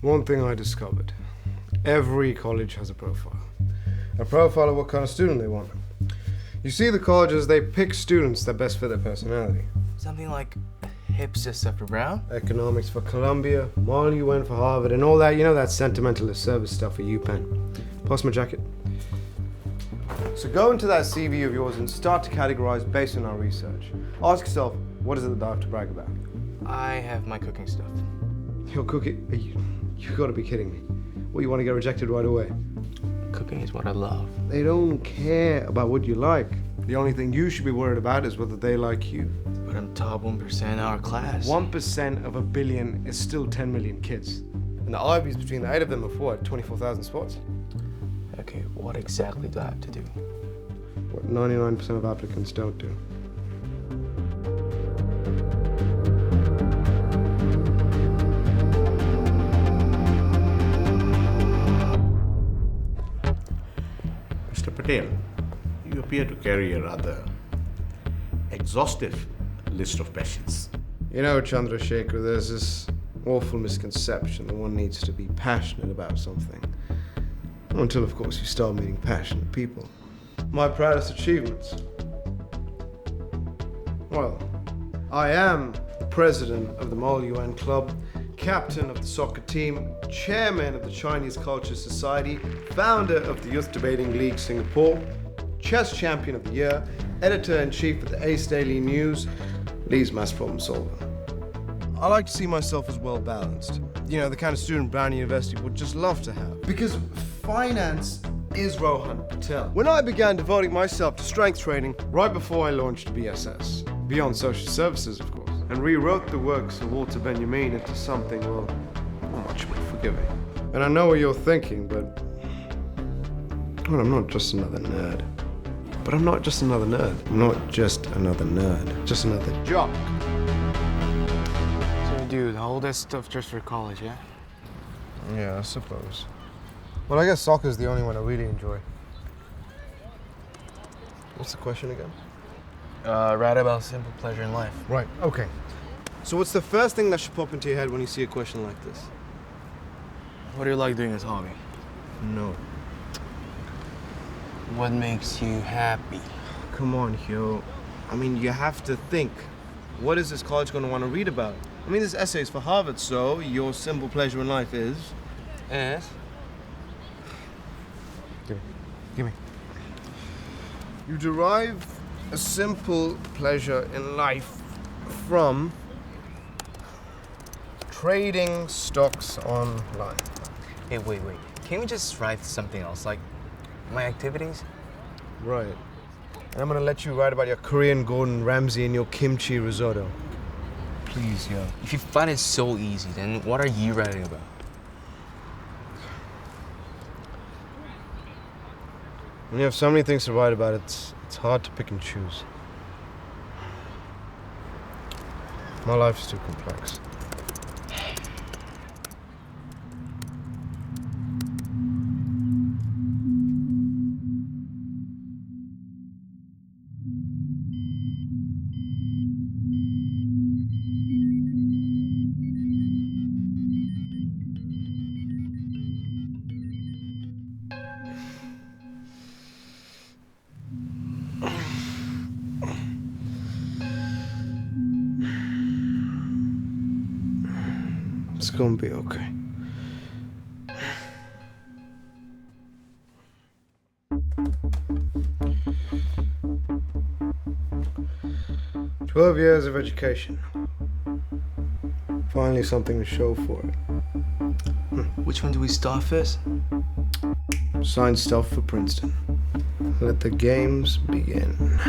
One thing I discovered. Every college has a profile. A profile of what kind of student they want. You see, the colleges, they pick students that best fit their personality. Something like hipster stuff for Brown? Economics for Columbia, Mayo-Smith for Harvard, and all that, you know, that sentimentalist service stuff for UPenn. Pass my jacket. So go into that CV of yours and start to categorize based on our research. Ask yourself, what is it that I have to brag about? I have my cooking stuff. Your cooking? You gotta be kidding me. What, you want to get rejected right away? Cooking is what I love. They don't care about what you like. The only thing you should be worried about is whether they like you. But I'm top 1% in our class. 1% of a billion is still 10 million kids. And the Ivies, between the 8 of them, have what, 24,000 spots? Okay, what exactly do I have to do? What 99% of applicants don't do. Mr. Patel, you appear to carry a rather exhaustive list of passions. You know, Chandrasekhar, there's this awful misconception that one needs to be passionate about something. Until, of course, you start meeting passionate people. My proudest achievements? Well, I am president of the Mayo-Smith Club, captain of the soccer team, chairman of the Chinese Culture Society, founder of the Youth Debating League Singapore, chess champion of the year, editor-in-chief of the Ace Daily News, Lee's mass problem solver. I like to see myself as well-balanced. You know, the kind of student Brown University would just love to have. Because finance is Rohan Patel. When I began devoting myself to strength training, right before I launched BSS, Beyond Social Services, of course, and rewrote the works of Walter Benjamin into something, well, much more forgiving. And I know what you're thinking, but well, I'm not just another nerd. But I'm not just another nerd. I'm not just another nerd. Just another jock. So, dude, all this stuff just for college, yeah? Yeah, I suppose. Well, I guess soccer's the only one I really enjoy. What's the question again? Write about simple pleasure in life. Right, okay. So what's the first thing that should pop into your head when you see a question like this? What do you like doing as a hobby? No. What makes you happy? Come on, Hugh. I mean, you have to think. What is this college going to want to read about? I mean, this essay is for Harvard, so your simple pleasure in life is? Yes? Give me. You derive a simple pleasure in life from trading stocks online. Hey, wait. Can we just write something else, like my activities? Right. And I'm gonna let you write about your Korean Gordon Ramsay and your kimchi risotto. Please, yo. If you find it so easy, then what are you writing about? When you have so many things to write about, it's hard to pick and choose. My life is too complex. It's gonna be okay. "12 years of education. Finally something to show for it. Which one do we start first? Signed stuff for Princeton. Let the games begin."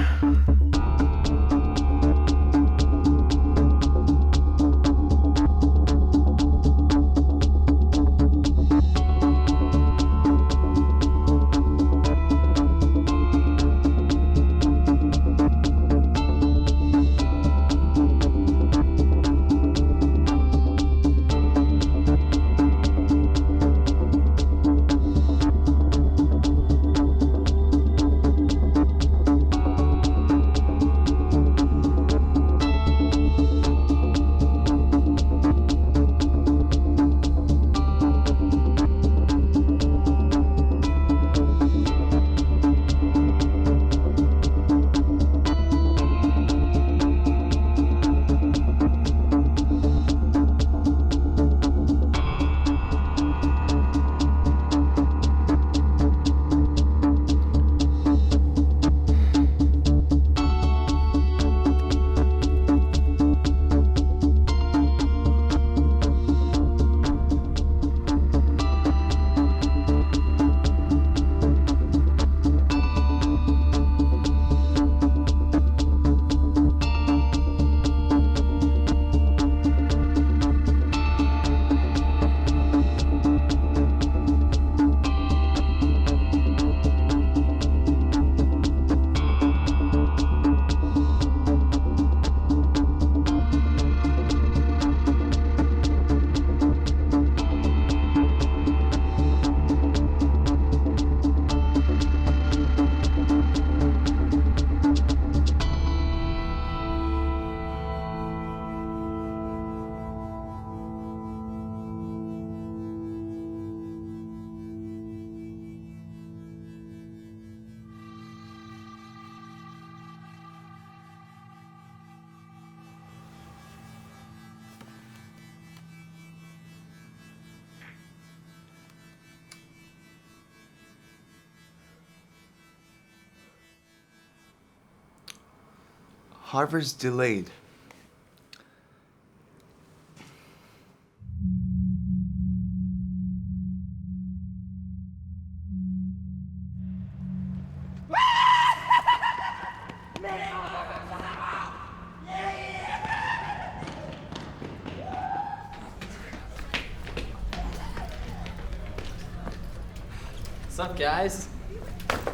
Harvard's delayed. What's up, guys?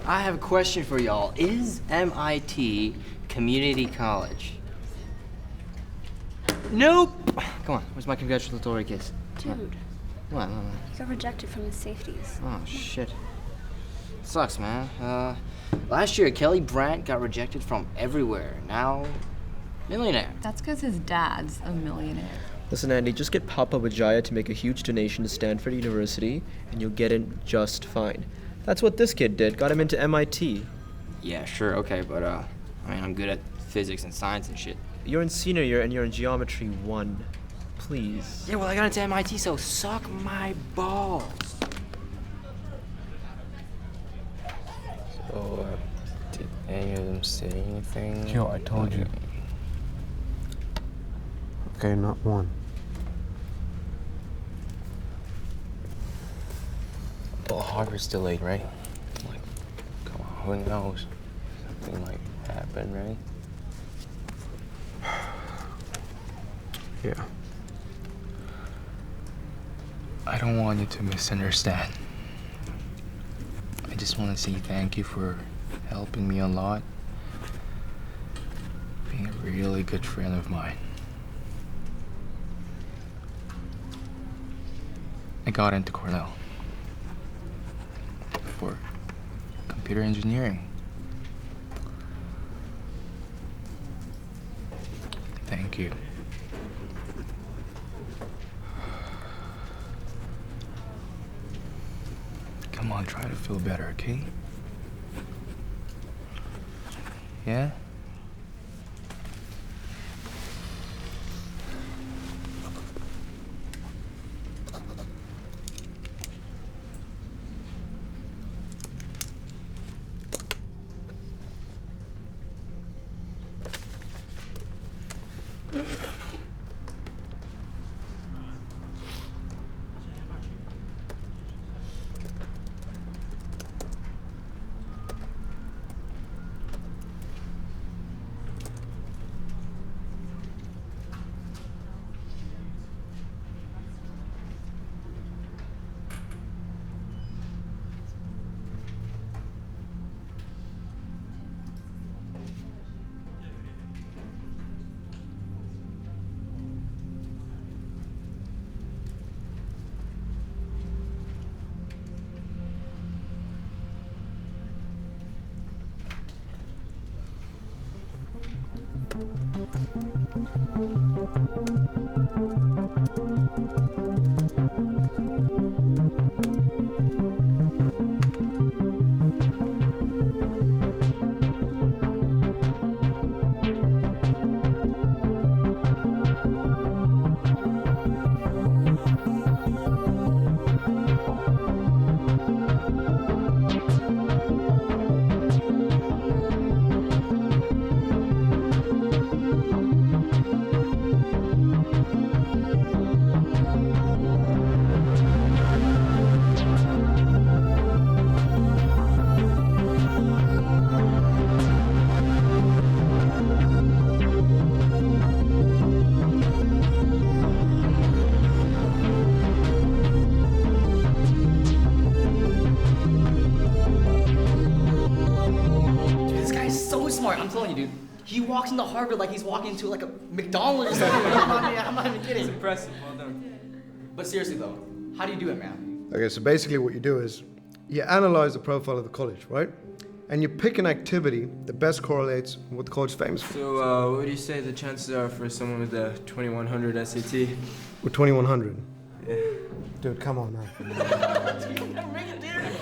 I have a question for y'all. Is MIT community college? Nope! Come on, where's my congratulatory kiss? Dude, What? you got rejected from the safeties. Oh, shit. Sucks, man. Last year, Kelly Brandt got rejected from everywhere. Now, millionaire. That's because his dad's a millionaire. Listen, Andy, just get Papa Vijaya to make a huge donation to Stanford University, and you'll get in just fine. That's what this kid did, got him into MIT. Yeah, sure, okay, but, I mean, I'm good at physics and science and shit. You're in senior year, and you're in Geometry 1. Please. Yeah, well, I got into MIT, so suck my balls. So, did any of them say anything? Yo, I told you. Okay, not one. Well, Harvard's delayed, right? Like, come on, who knows? Something might happen, right? Yeah. I don't want you to misunderstand. I just want to say thank you for helping me a lot. Being a really good friend of mine. I got into Cornell for computer engineering. Thank you. Come on, try to feel better, okay? Yeah? I'm telling you, dude. He walks into Harvard like he's walking into like a McDonald's or something. I'm not even kidding. It's impressive. Well done. But seriously though, how do you do it, man? Okay, so basically what you do is you analyze the profile of the college, right? And you pick an activity that best correlates with what the college is famous for. So, what do you say the chances are for someone with a 2100 SAT? With 2100. Yeah. Dude, come on, man.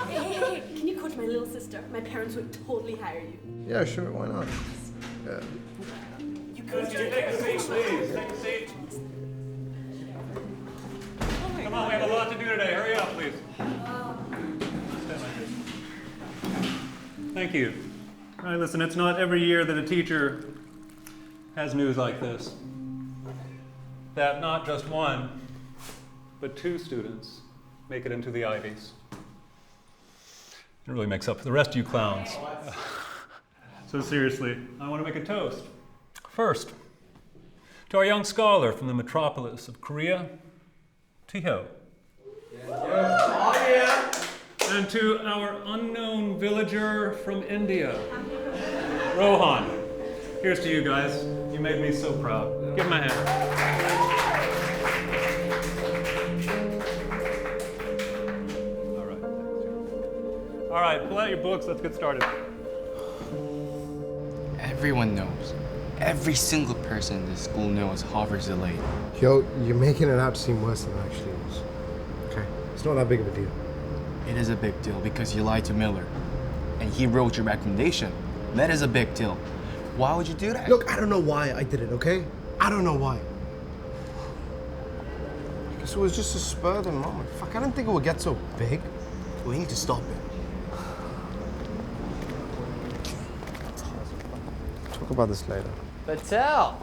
Hey, can you coach my little sister? My parents would totally hire you. Yeah, sure, why not? Yeah. You could Take a seat, please. Take a seat. Come on, we have a lot to do today. Hurry up, please. Thank you. All right, listen, it's not every year that a teacher has news like this. That not just one, but 2 students make it into the Ivies. It really makes up for the rest of you clowns. So seriously, I want to make a toast. First, to our young scholar from the metropolis of Korea, Tiho. And to our unknown villager from India, Rohan. Here's to you guys. You made me so proud. Give him a hand. All right, pull out your books. Let's get started. Everyone knows. Every single person in this school knows Harvard's delayed. Yo, you're making it out to seem worse than it actually is. Okay? It's not that big of a deal. It is a big deal because you lied to Miller. And he wrote your recommendation. That is a big deal. Why would you do that? Look, I don't know why I did it, okay? I don't know why. Because it was just a spur of the moment. Fuck, I didn't think it would get so big. We need to stop it. Talk about this later. Patel!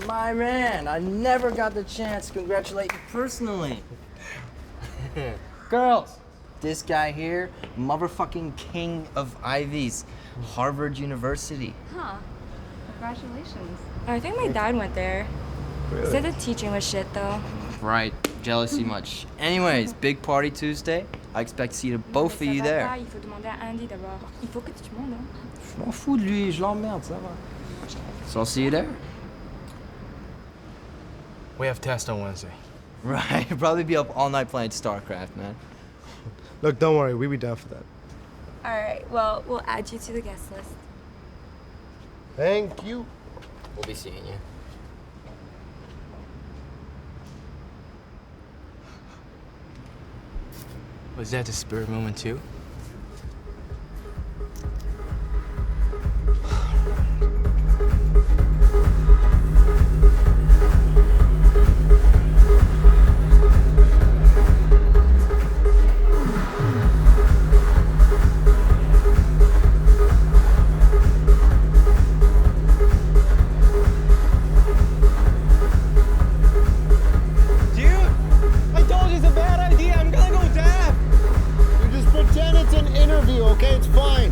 My man, I never got the chance to congratulate you personally. Girls, this guy here, motherfucking king of Ivies, Harvard University. Huh. Congratulations. I think my dad went there. He said the teaching was shit though. Right, jealousy much. Anyways, big party Tuesday. I expect to see the both of you there. Il faut demander à Andy d'abord. Il faut que tu demandes, hein. Je m'en fous de lui, je l'emmerde, ça va. So I'll see you there. We have tests on Wednesday. Right, probably be up all night playing StarCraft, man. Look, don't worry, we'll be down for that. Alright, well, we'll add you to the guest list. Thank you. We'll be seeing you. Was that the spirit moment too? Okay, it's fine.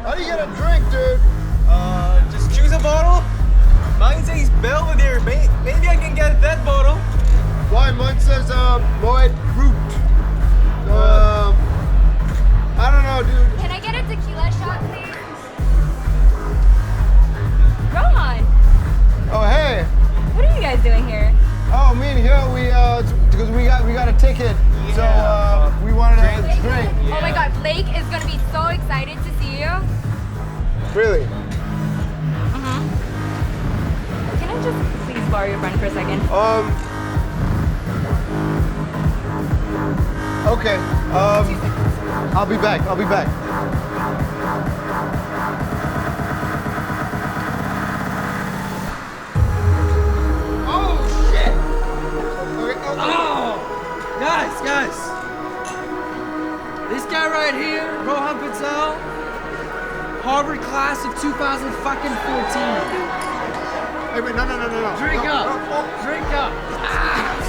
How do you get a drink, dude? Just choose a bottle. Mine says Belvedere. Maybe I can get that bottle. Why? Mine says, Moet Root. I don't know, dude. Can I get a tequila shot, please? Rohan! Oh, hey. What are you guys doing here? Oh, me and here, because we got a ticket, so we wanted to drink. Oh my god, Blake is gonna be so excited to see you. Really? Can I just please borrow your friend for a second? Okay. I'll be back. Oh, shit! Okay. Oh! Guys! This guy right here, Rohan Patel, Harvard class of 2014. Hey, wait, no. Drink No, up! no, oh. Drink up!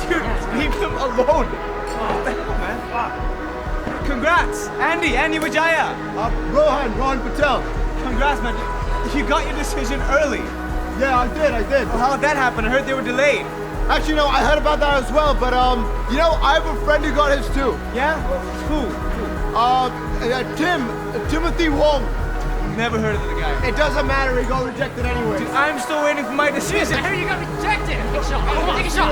Dude, leave him alone. What the hell, man? Congrats, Andy Vijaya. Rohan Patel. Congrats, man. You got your decision early. Yeah, I did. Well, how'd that happen? I heard they were delayed. Actually, no, I heard about that as well, but, I have a friend who got his too. Yeah? Who? Timothy Wong. Never heard of the guy. It doesn't matter, he got rejected anyway. Dude, I'm still waiting for my decision. I heard you got rejected! Take a shot! Come on, take a shot!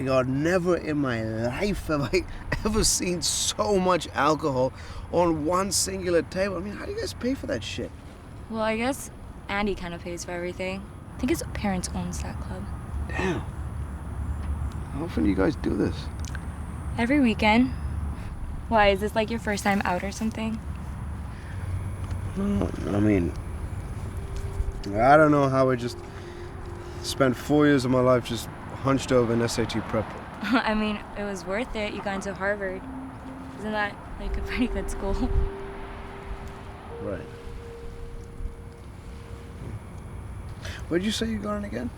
God, never in my life have I ever seen so much alcohol on one singular table. I mean, how do you guys pay for that shit? Well, I guess Andy kind of pays for everything. I think his parents owns that club. Damn. How often do you guys do this? Every weekend. Why, is this like your first time out or something? No, I mean, I don't know how I just spent 4 years of my life just hunched over an SAT prep. I mean, it was worth it. You got into Harvard. Isn't that like a pretty good school? Right. Where'd you say you got in again?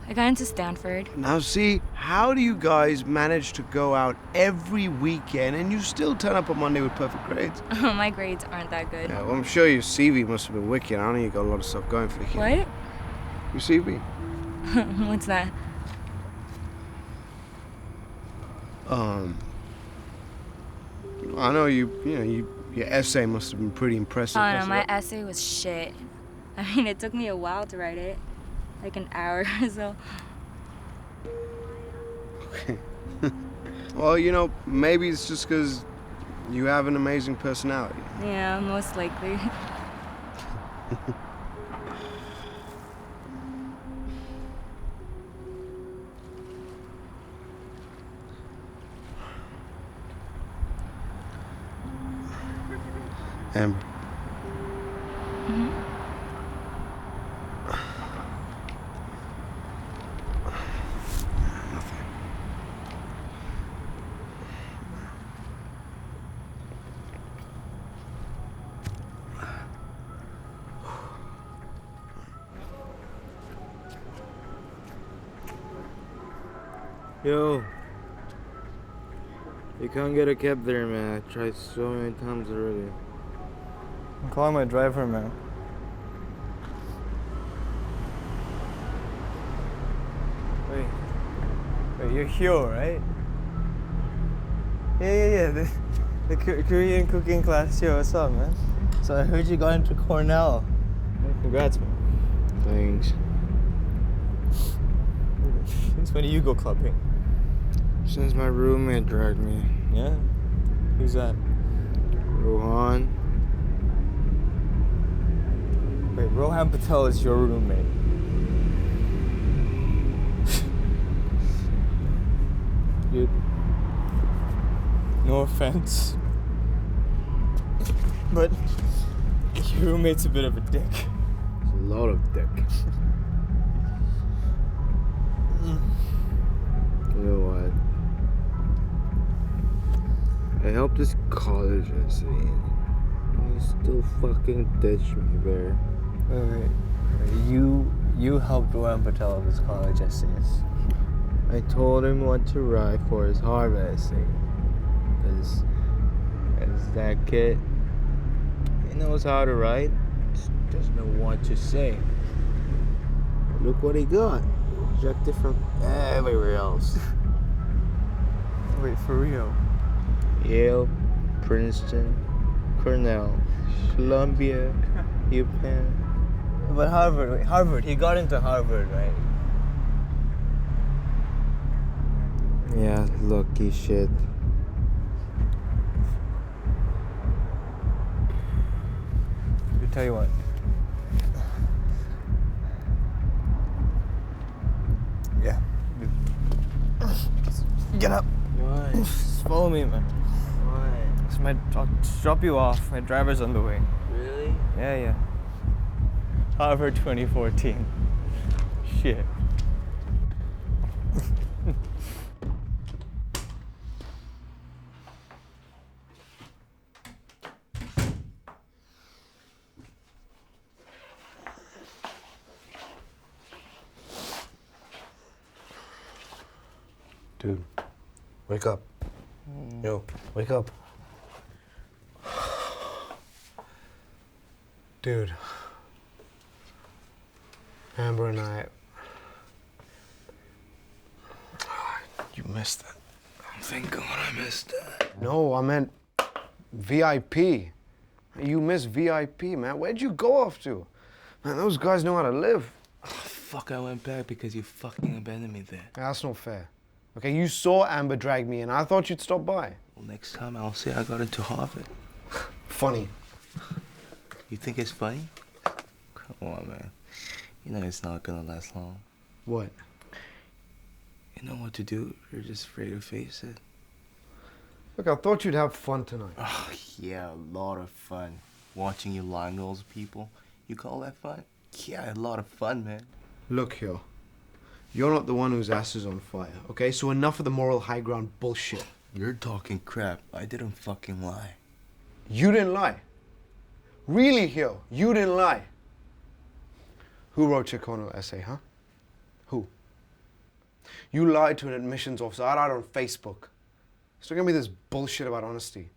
I got into Stanford. Now see, how do you guys manage to go out every weekend and you still turn up on Monday with perfect grades? My grades aren't that good. Yeah, well, I'm sure your CV must have been wicked. I know you got a lot of stuff going for you. What? Your CV? What's that? I know your essay must have been pretty impressive. Oh no, my essay was shit. I mean, it took me a while to write it. Like an hour or so. Okay. Well, maybe it's just because you have an amazing personality. Yeah, most likely. Amber. Yo. You can't get a cab there, man. I tried so many times already. I'm calling my driver, man. Wait, you're here, right? Yeah. The Korean cooking class here. What's up, man? So I heard you got into Cornell. Congrats, man. Thanks. Since when do you go clubbing? Since my roommate dragged me. Yeah? Who's that? Rohan. Wait, Rohan Patel is your roommate. Dude. No offense. But your roommate's a bit of a dick. It's a lot of dick. You know what? I helped this college essay and you still fucking ditched me, Bear. Wait. You helped Rohan Patel with his college essays. I told him what to write for his Harvard essay. Because that kid, he knows how to write, just doesn't know what to say. Look what he got. Rejected from everywhere else. Wait, for real? Yale, Princeton, Cornell, Columbia, UPenn. But Harvard, he got into Harvard, right? Yeah, lucky shit. I'll tell you what. Yeah. Get up. Why? Just follow me, man. Why? I'll drop you off. My driver's on the way. Really? Yeah. Harvard 2014. Shit. Dude, wake up. Yo, wake up. Dude, Amber and I... You missed it. Thank God I missed that. No, I meant VIP. You missed VIP, man. Where'd you go off to? Man, those guys know how to live. Oh, fuck, I went back because you fucking abandoned me there. That's not fair. Okay, you saw Amber drag me in. I thought you'd stop by. Well, next time I'll say I got into Harvard. Funny. You think it's funny? Come on, man. You know it's not gonna last long. What? You know what to do. You're just afraid to face it. Look, I thought you'd have fun tonight. Oh, yeah, a lot of fun. Watching you line those people. You call that fun? Yeah, a lot of fun, man. Look here. You're not the one whose ass is on fire, okay? So enough of the moral high ground bullshit. You're talking crap. I didn't fucking lie. You didn't lie. Really, Hyo, you didn't lie. Who wrote your corner essay, huh? Who? You lied to an admissions officer out on Facebook. So give me this bullshit about honesty.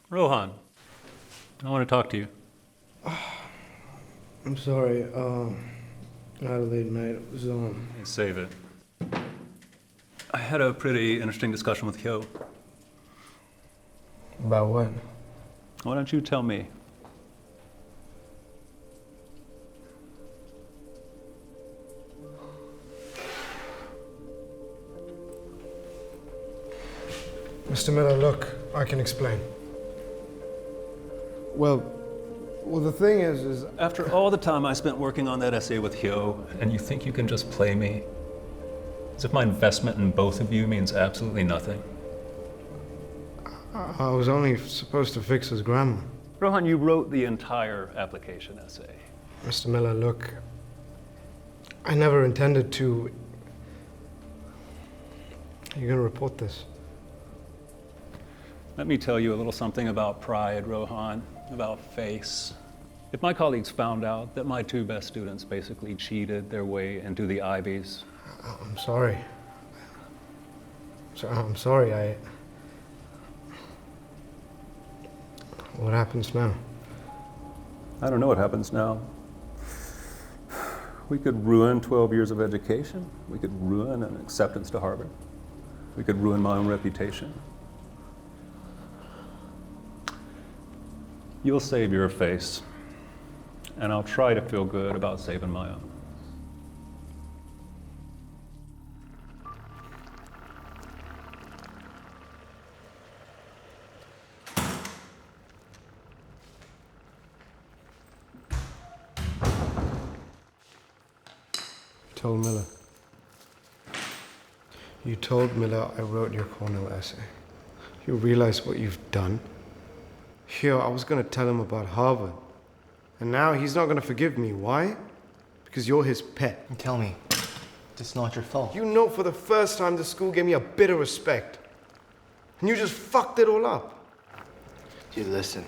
Rohan, I want to talk to you. I'm sorry. I had a late night. It was Save it. I had a pretty interesting discussion with Hyo. About what? Why don't you tell me? Mr. Miller, look, I can explain. Well, the thing is... After all the time I spent working on that essay with Hyo, and you think you can just play me? As if my investment in both of you means absolutely nothing. I was only supposed to fix his grammar. Rohan, you wrote the entire application essay. Mr. Miller, look, I never intended to... You're gonna report this. Let me tell you a little something about pride, Rohan, about face. If my colleagues found out that my two best students basically cheated their way into the Ivies... I'm sorry. I'm sorry, What happens now? I don't know what happens now. We could ruin 12 years of education. We could ruin an acceptance to Harvard. We could ruin my own reputation. You'll save your face, and I'll try to feel good about saving my own. Told Miller. You told Miller I wrote your Cornell essay. You realize what you've done? Here, I was gonna tell him about Harvard. And now he's not gonna forgive me. Why? Because you're his pet. Tell me, it's not your fault. You know for the first time the school gave me a bit of respect. And you just fucked it all up. Dude, listen.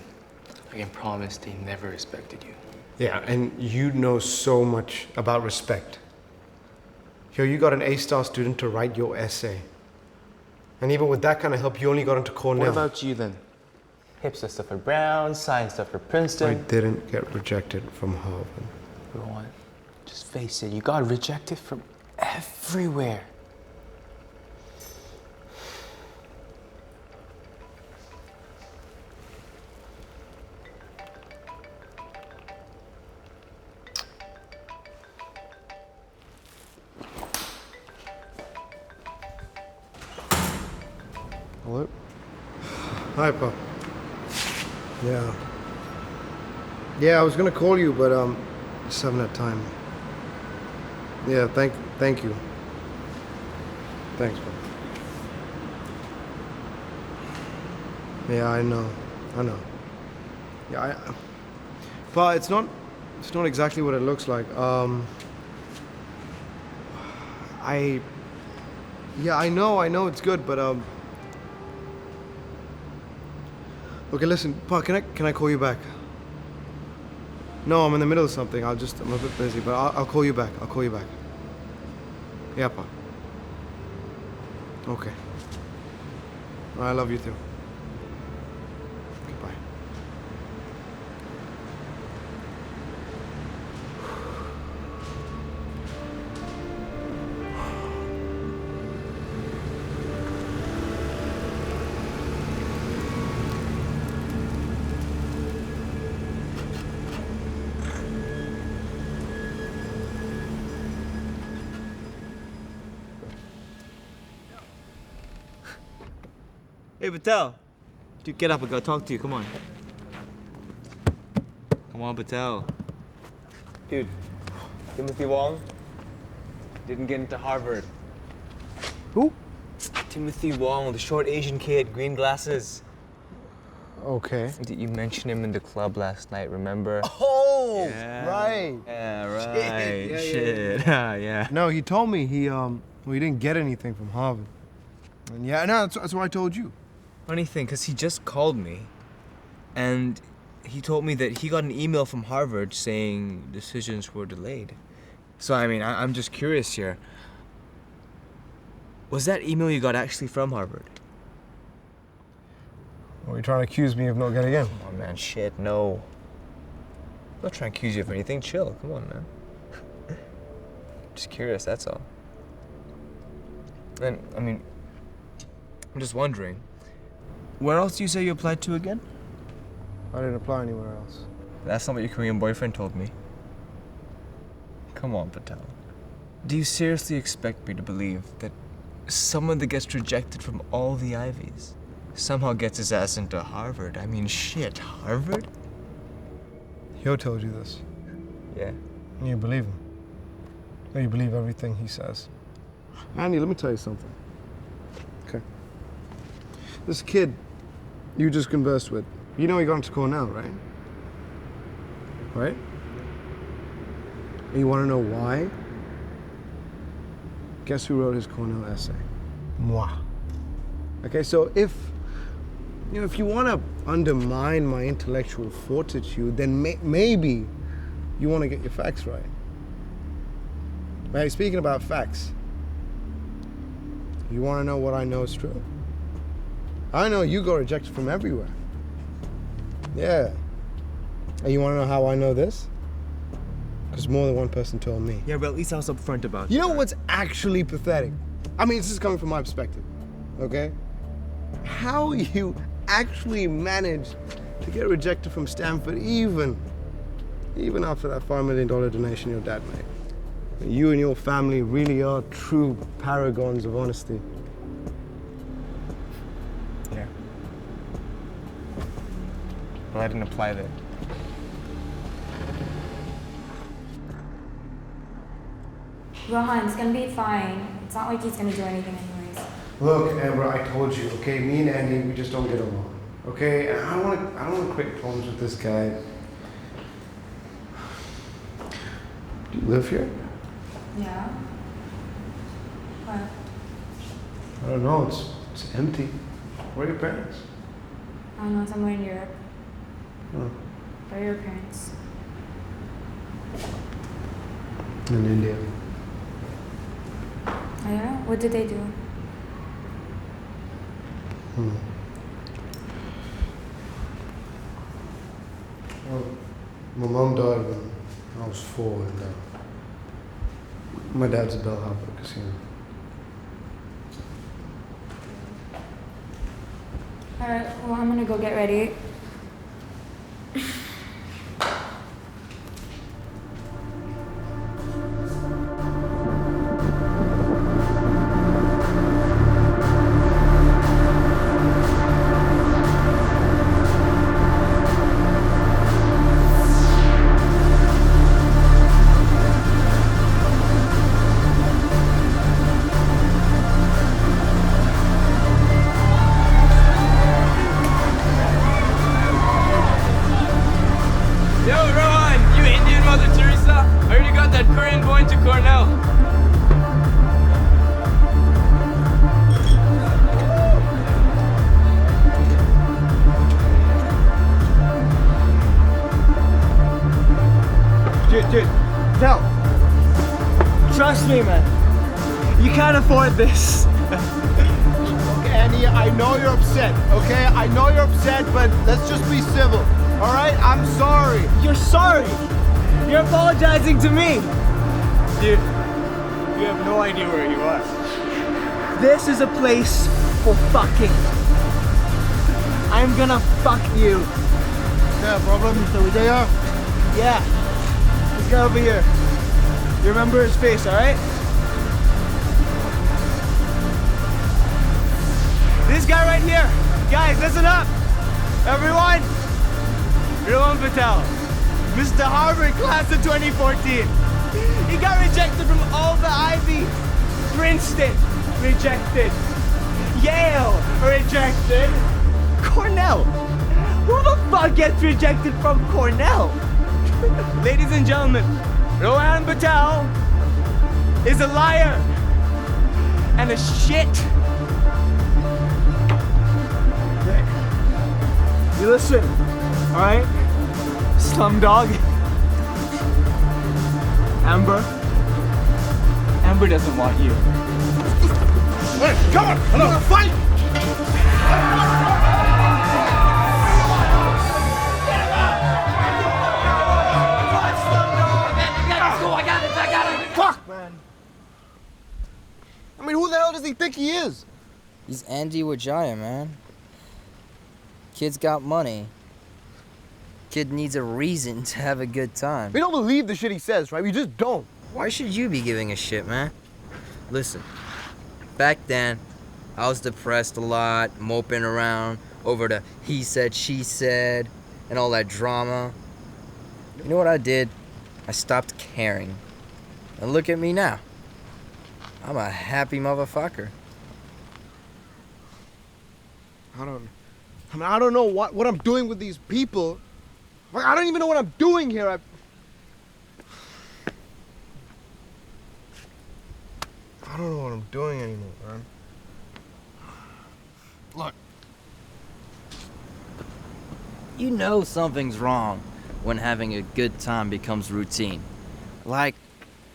I can promise they never respected you. Yeah, and you know so much about respect. Here, you got an A-star student to write your essay. And even with that kind of help, you only got into Cornell. What about you then? Hipster stuff for Brown, science stuff for Princeton. I didn't get rejected from Harvard. Rohan, just face it, you got rejected from everywhere. Hi, Pa. Yeah. Yeah, I was gonna call you, but just haven't had time. Yeah, thank you. Thanks, Pa. Yeah, I know. Yeah, Pa, it's not exactly what it looks like. Yeah, I know it's good, but okay, listen, Pa, can I call you back? No, I'm in the middle of something. I'm a bit busy, but I'll call you back. Yeah, Pa. Okay. I love you too. Goodbye. Hey, Patel. Dude, get up. I gotta talk to you. Come on. Come on, Patel. Dude, Timothy Wong didn't get into Harvard. Who? Timothy Wong, the short Asian kid, green glasses. Okay. Did you mention him in the club last night, remember? Oh, Yeah. right. Yeah, right. Shit. Yeah. No, he told me he didn't get anything from Harvard. And yeah, no, that's what I told you. Funny thing, because he just called me, and he told me that he got an email from Harvard saying decisions were delayed. So, I mean, I'm just curious here. Was that email you got actually from Harvard? Are you trying to accuse me of not getting in? Come on, man. Shit, no. I'm not trying to accuse you of anything. Chill. Come on, man. Just curious, that's all. And, I mean, I'm just wondering, where else do you say you applied to again? I didn't apply anywhere else. That's not what your Korean boyfriend told me. Come on, Patel. Do you seriously expect me to believe that someone that gets rejected from all the Ivies somehow gets his ass into Harvard? I mean, shit, Harvard? He told you this. Yeah. And you believe him. And you believe everything he says. Andy, let me tell you something. Okay. This kid you just conversed with, you know he got into Cornell, right? Right? And you want to know why? Guess who wrote his Cornell essay? Moi. Okay, so if you want to undermine my intellectual fortitude, then maybe you want to get your facts right. Right, speaking about facts, you want to know what I know is true? I know you got rejected from everywhere. Yeah. And you want to know how I know this? Because more than one person told me. Yeah, but at least I was upfront about it. You know what's actually pathetic? I mean, this is coming from my perspective, okay? How you actually managed to get rejected from Stanford even after that $5 million donation your dad made. You and your family really are true paragons of honesty. Yeah. Well, I didn't apply there. Rohan, it's gonna be fine. It's not like he's gonna do anything anyways. Look, Amber, I told you, okay? Me and Andy, we just don't get along, okay? And I don't want to create problems with this guy. Do you live here? Yeah. What? I don't know. It's empty. Where are your parents? I don't know, somewhere in Europe. Oh. Where are your parents? In India. I don't know. What did they do? Well, my mom died when I was 4, and my dad's a bellhop at a casino. Alright, well, I'm gonna go get ready. Dude, no. Trust me, man. You can't afford this. Okay, Andy, I know you're upset, okay? I know you're upset, but let's just be civil, all right? I'm sorry. You're sorry. You're apologizing to me. Dude, you have no idea where you are. This is a place for fucking. I'm gonna fuck you. Yeah, problem? So we there? Yeah. This guy over here. You remember his face, alright? This guy right here. Guys, listen up. Everyone. Rohan Patel. Mr. Harvard class of 2014. He got rejected from all the Ivy. Princeton, rejected. Yale, rejected. Cornell. Who the fuck gets rejected from Cornell? Ladies and gentlemen, Rohan Patel is a liar and a shit. You listen, alright? Slumdog. Amber doesn't want you. Hey, come on! Hello. Fight! Fuck, man! I mean, who the hell does he think he is? He's Andy Wijaya, man. Kid's got money. Kid needs a reason to have a good time. We don't believe the shit he says, right? We just don't. Why should you be giving a shit, man? Listen, back then, I was depressed a lot, moping around over the he said, she said, and all that drama. You know what I did? I stopped caring. And look at me now. I'm a happy motherfucker. I don't know what I'm doing with these people. Like, I don't even know what I'm doing here. I don't know what I'm doing anymore, man. Look. You know something's wrong when having a good time becomes routine. Like,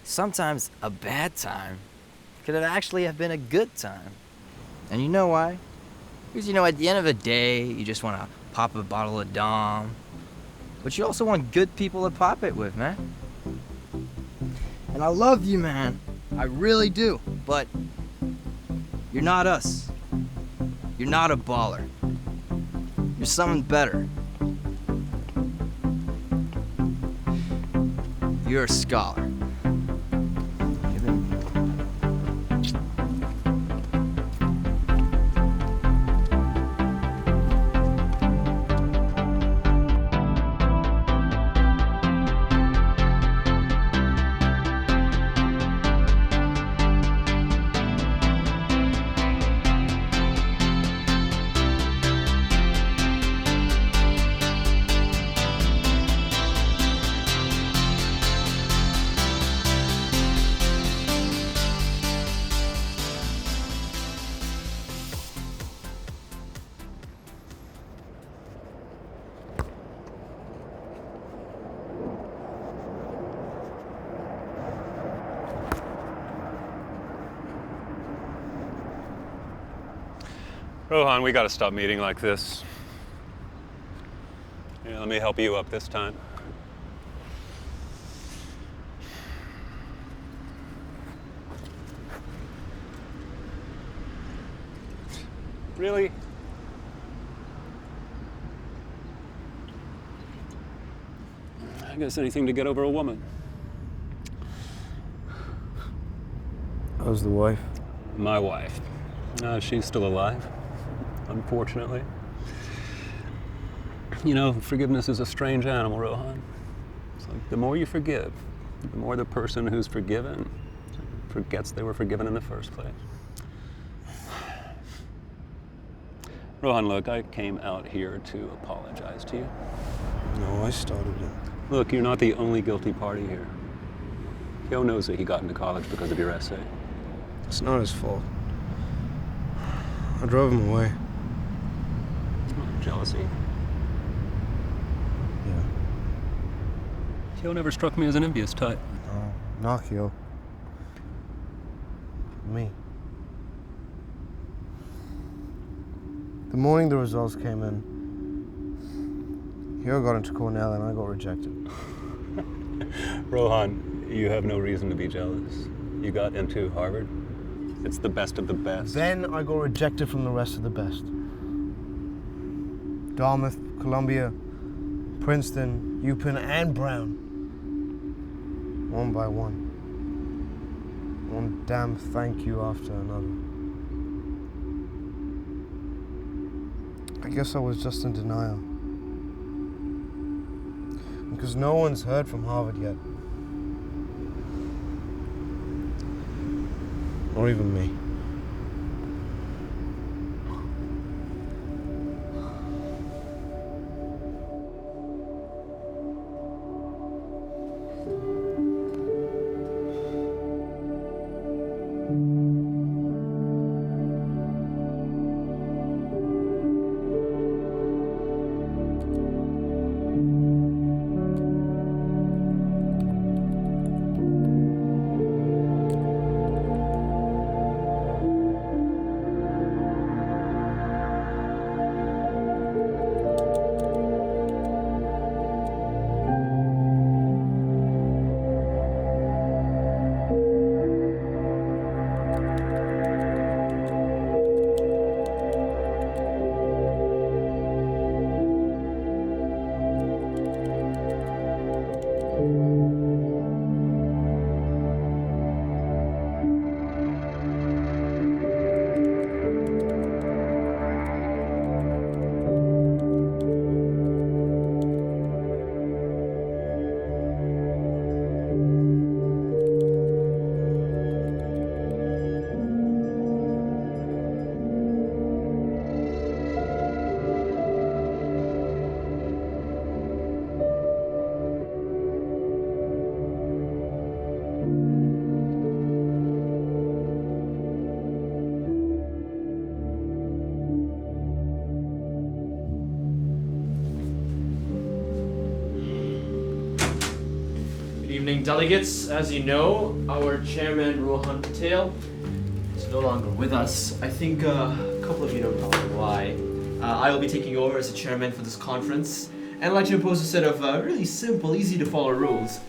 sometimes a bad time could actually have been a good time. And you know why? Because, you know, at the end of the day, you just want to pop a bottle of Dom. But you also want good people to pop it with, man. And I love you, man. I really do. But you're not us. You're not a baller. You're something better. You're a scholar. Rohan, we gotta stop meeting like this. Yeah, let me help you up this time. Really? I guess anything to get over a woman. How's the wife? My wife. She's still alive, unfortunately. You know, forgiveness is a strange animal, Rohan. It's like the more you forgive, the more the person who's forgiven forgets they were forgiven in the first place. Rohan, look, I came out here to apologize to you. No, I started it. Look, you're not the only guilty party here. Kyo knows that he got into college because of your essay. It's not his fault. I drove him away. Jealousy? Yeah. Teo never struck me as an envious type. Oh, Nakio. Me. The morning the results came in, Hiro got into Cornell and I got rejected. Rohan, you have no reason to be jealous. You got into Harvard. It's the best of the best. Then I got rejected from the rest of the best. Dartmouth, Columbia, Princeton, UPenn, and Brown. One by one. One damn thank you after another. I guess I was just in denial. Because no one's heard from Harvard yet. Or even me. Evening, delegates. As you know, our chairman, Rohan Patel, is no longer with us. I think a couple of you know probably why. I will be taking over as the chairman for this conference, and I'd like to impose a set of really simple, easy to follow rules.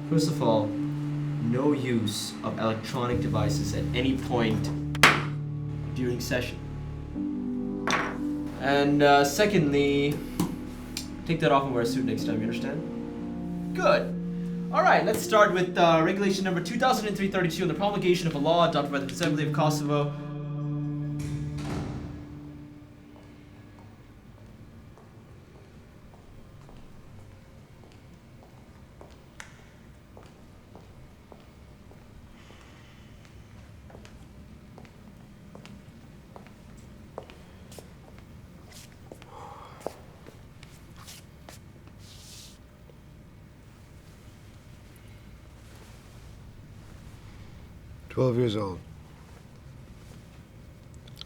First of all, no use of electronic devices at any point during session. And secondly, take that off and wear a suit next time, you understand? Good. All right, let's start with regulation number 2003-32 on the promulgation of a law adopted by the Assembly of Kosovo. "12 years old.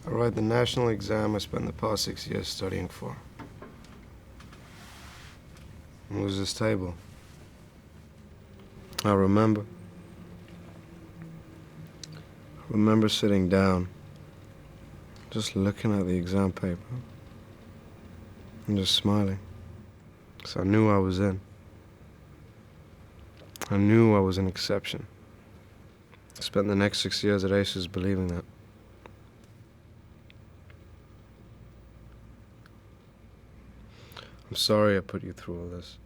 I write the national exam I spent the past 6 years studying for. It was this table. I remember sitting down, just looking at the exam paper, and just smiling, because I knew I was in. I knew I was an exception. I spent the next 6 years at ACES believing that. I'm sorry I put you through all this.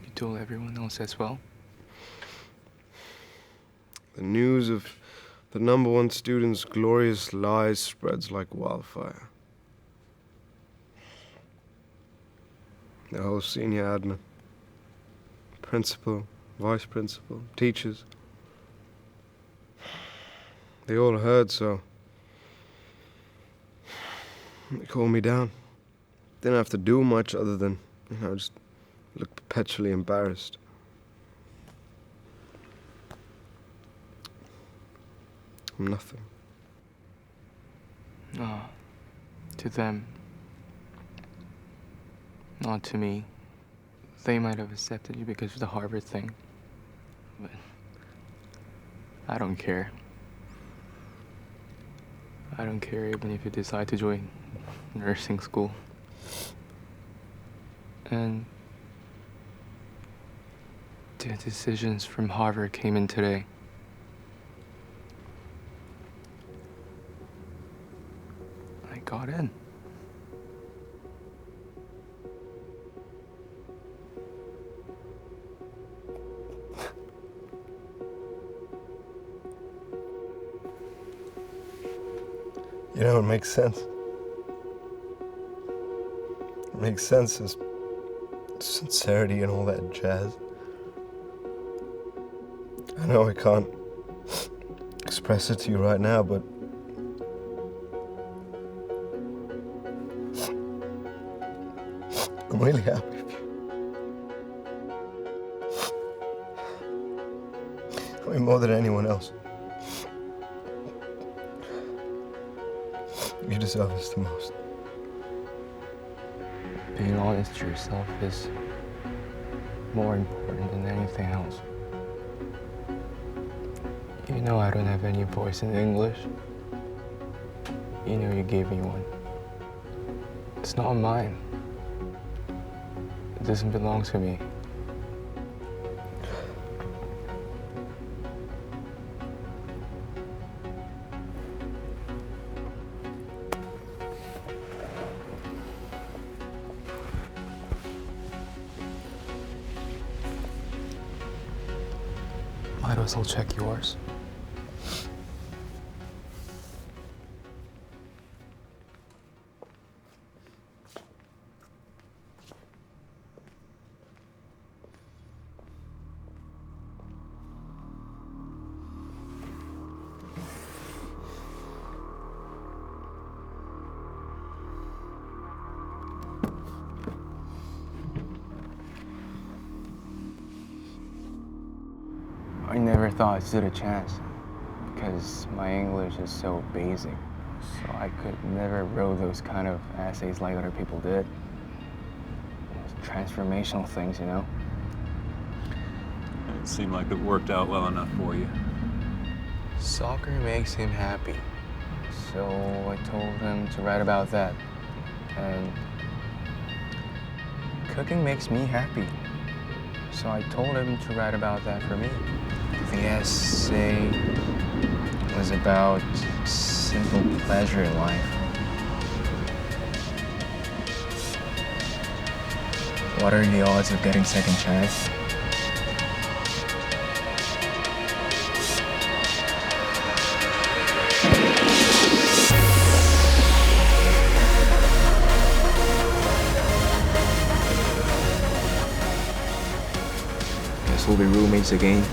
You told everyone else as well? The news of the #1 student's glorious lies spreads like wildfire. The whole senior admin, principal, vice principal, teachers, they all heard, so they calmed me down. Didn't have to do much other than, just look perpetually embarrassed. I'm nothing. No, to them. Not to me. They might have accepted you because of the Harvard thing, but I don't care. I don't care even if you decide to join nursing school. And the decisions from Harvard came in today. I got in. You know, it makes sense. It makes sense as sincerity and all that jazz. I know I can't express it to you right now, but I'm really happy with you. I mean, more than anyone else. You deserve this the most. Being honest to yourself is more important than anything else. You know I don't have any voice in English. You know you gave me one. It's not mine. It doesn't belong to me. Might as well check yours. I never thought I stood a chance because my English is so basic. So I could never wrote those kind of essays like other people did. Transformational things, you know? It seemed like it worked out well enough for you. Soccer makes him happy. So I told him to write about that. And cooking makes me happy. So I told him to write about that for me. The essay was about simple pleasure in life. What are the odds of getting second chance? Guess we'll be roommates again.